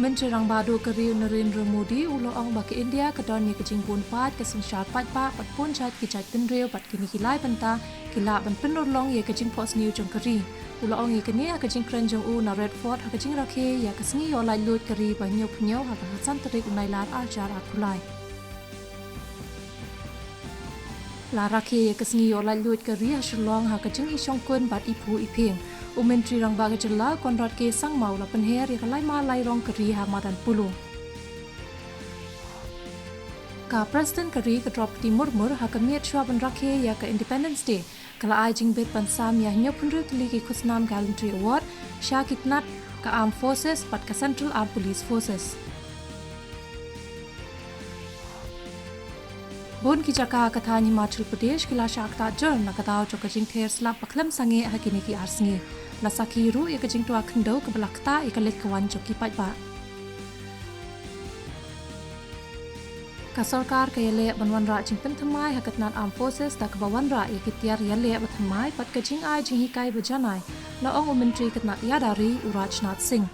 Menteri Rang Badu Keri Narendra Modi ulo ong baki India kedon ni kejing pun pat keseng syar pat pun chat kichat tenreu pat kini kilai benta kila ban penurlong ye kejing pos new jong keri ulo ong ye kini kejing krenjong u na red fort kejing rakhe ya kesngi yo lai lut keri banyo pnyo ha hasan terik unai lar aljar apulai la rakhe ye kesngi yo lai lut keri ha shlong ha kejing isong kun bat ipu iping Menteri Rang Badu Jela Konrad ke sang mau la penher ya kalai ma lai rong keri ha madan pulu ka Presiden keri ke drop timur ha kemiet shwa ban rakhe ya ke Independence Day kala ai jing bet pan sam ya nyop punru tli ki khusnam gallantry award sha kitnat ka Armed Forces pat ka Central Armed Police Forces Bon ki jaka katha Himachal Pradesh kila shakta jor na katao cho kajing ther slap paklam sange ha kini ki arsnge la sakiru ya kajing tua khndo ke belakta ikalet kawan cho ki pat ba ka sarkar ka yale banwan ra jing pen thamai ha katnat Armed Forces ta ka bawan ra ya kitiar yale ba thamai pat kajing ai jing hi kai bajanai la ong Menteri katnat yadari Urajnath Singh